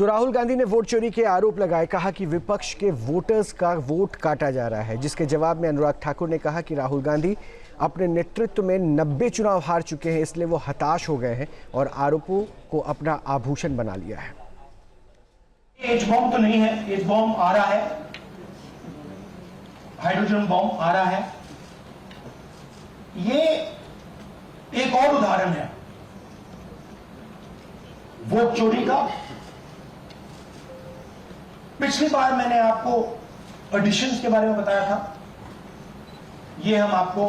तो राहुल गांधी ने वोट चोरी के आरोप लगाए, कहा कि विपक्ष के वोटर्स का वोट काटा जा रहा है, जिसके जवाब में अनुराग ठाकुर ने कहा कि राहुल गांधी अपने नेतृत्व में 90 चुनाव हार चुके हैं, इसलिए वो हताश हो गए हैं और आरोपों को अपना आभूषण बना लिया है। एच बॉम्ब तो नहीं है, एच बॉम्ब आ रहा है, हाइड्रोजन बॉम्ब आ रहा है। ये एक और उदाहरण है वोट चोरी का। पिछली बार मैंने आपको एडिशंस के बारे में बताया था, ये हम आपको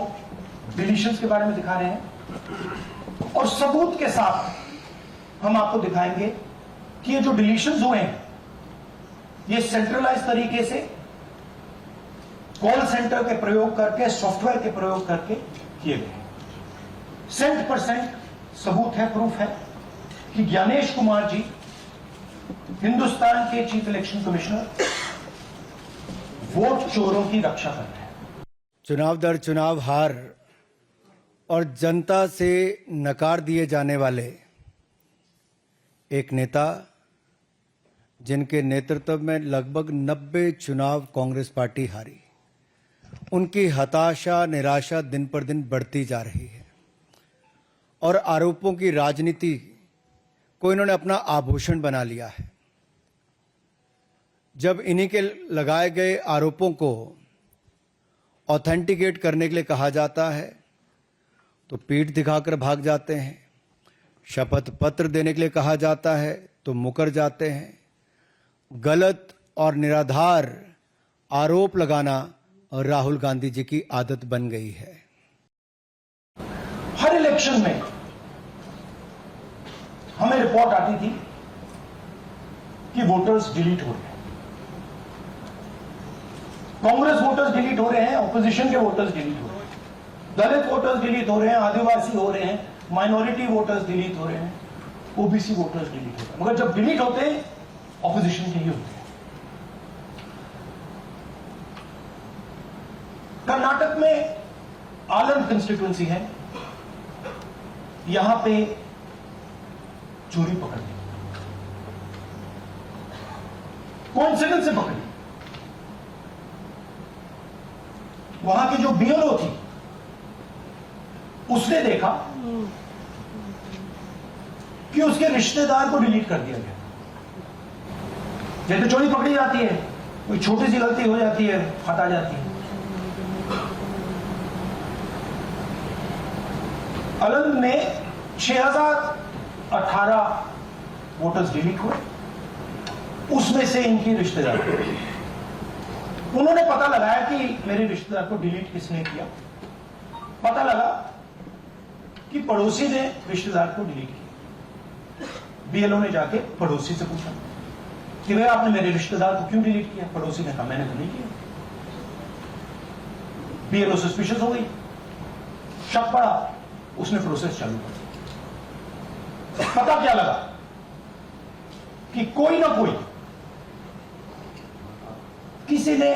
डिलीशंस के बारे में दिखा रहे हैं और सबूत के साथ हम आपको दिखाएंगे कि ये जो डिलीशंस हुए हैं ये सेंट्रलाइज तरीके से कॉल सेंटर के प्रयोग करके, सॉफ्टवेयर के प्रयोग करके किए गए। 100% सबूत है, प्रूफ है कि ज्ञानेश कुमार जी हिंदुस्तान के चीफ इलेक्शन कमिश्नर वोट चोरों की रक्षा कर रहे हैं। चुनाव दर चुनाव हार और जनता से नकार दिए जाने वाले एक नेता, जिनके नेतृत्व में लगभग 90 चुनाव कांग्रेस पार्टी हारी, उनकी हताशा निराशा दिन पर दिन बढ़ती जा रही है और आरोपों की राजनीति को इन्होंने अपना आभूषण बना लिया है। जब इन्हीं के लगाए गए आरोपों को ऑथेंटिकेट करने के लिए कहा जाता है तो पीठ दिखाकर भाग जाते हैं, शपथ पत्र देने के लिए कहा जाता है तो मुकर जाते हैं। गलत और निराधार आरोप लगाना राहुल गांधी जी की आदत बन गई है। हर इलेक्शन में हमें रिपोर्ट आती थी कि वोटर्स डिलीट हो रहे हैं, कांग्रेस वोटर्स डिलीट हो रहे हैं, ऑपोजिशन के वोटर्स डिलीट हो रहे हैं, दलित वोटर्स डिलीट हो रहे हैं, आदिवासी हो रहे हैं, माइनॉरिटी वोटर्स डिलीट हो रहे हैं, ओबीसी वोटर्स डिलीट हो रहे हैं। मगर जब डिलीट होते हैं ऑपोजिशन के ही होते हैं। कर्नाटक में आलम कंस्टिट्यूएंसी है, यहां पे चोरी पकड़ ली, कोइंसिडेंस से पकड़ी। वहां की जो बीएलओ थी उसने देखा कि उसके रिश्तेदार को डिलीट कर दिया गया। जैसे चोरी पकड़ी जाती है, कोई छोटी सी गलती हो जाती है, हटा जाती है। अलंग में 6018 वोटर्स डिलीट हुए, उसमें से इनकी रिश्तेदार। उन्होंने पता लगाया कि मेरे रिश्तेदार को डिलीट किसने किया। पता लगा कि पड़ोसी ने रिश्तेदार को डिलीट किया। बीएलओ ने जाके पड़ोसी से पूछा कि भाई आपने मेरे रिश्तेदार को क्यों डिलीट किया? पड़ोसी ने कहा मैंने तो नहीं किया। बीएलओ सस्पिशियस हो गई, शक पड़ा, उसने प्रोसेस चालू कर दिया। पता क्या लगा कि कोई ना कोई किसी ने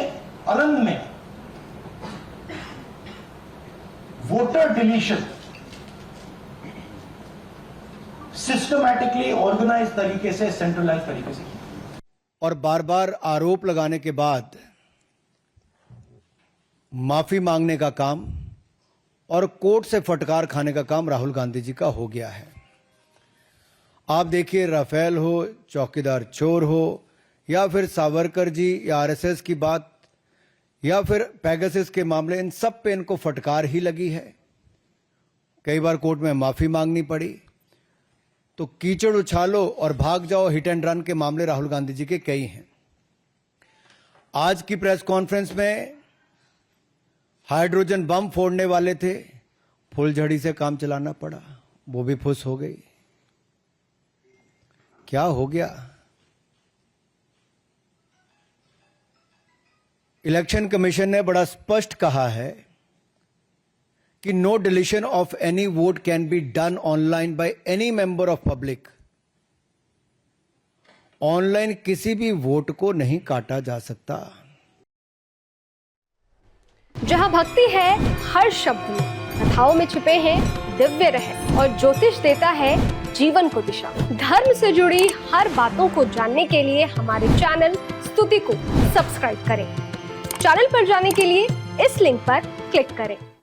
अलंग में वोटर डिलीशन सिस्टमैटिकली ऑर्गेनाइज तरीके से, सेंट्रलाइज तरीके से किया। और बार बार आरोप लगाने के बाद माफी मांगने का काम और कोर्ट से फटकार खाने का काम राहुल गांधी जी का हो गया है। आप देखिए, राफेल हो, चौकीदार चोर हो, या फिर सावरकर जी या आरएसएस की बात, या फिर पेगासस के मामले, इन सब पे इनको फटकार ही लगी है। कई बार कोर्ट में माफी मांगनी पड़ी। तो कीचड़ उछालो और भाग जाओ, हिट एंड रन के मामले राहुल गांधी जी के कई हैं। आज की प्रेस कॉन्फ्रेंस में हाइड्रोजन बम फोड़ने वाले थे, फुलझड़ी से काम चलाना पड़ा, वो भी फुस हो गई। क्या हो गया? इलेक्शन कमीशन ने बड़ा स्पष्ट कहा है कि no deletion of any vote can be done online by any member of public. Online किसी भी वोट को नहीं काटा जा सकता। जहां भक्ति है हर शब्द में, कथाओं में छुपे हैं दिव्य रहस्य और ज्योतिष देता है जीवन को दिशा। धर्म से जुड़ी हर बातों को जानने के लिए हमारे चैनल स्तुति को सब्सक्राइब करें। चैनल पर जाने के लिए इस लिंक पर क्लिक करें।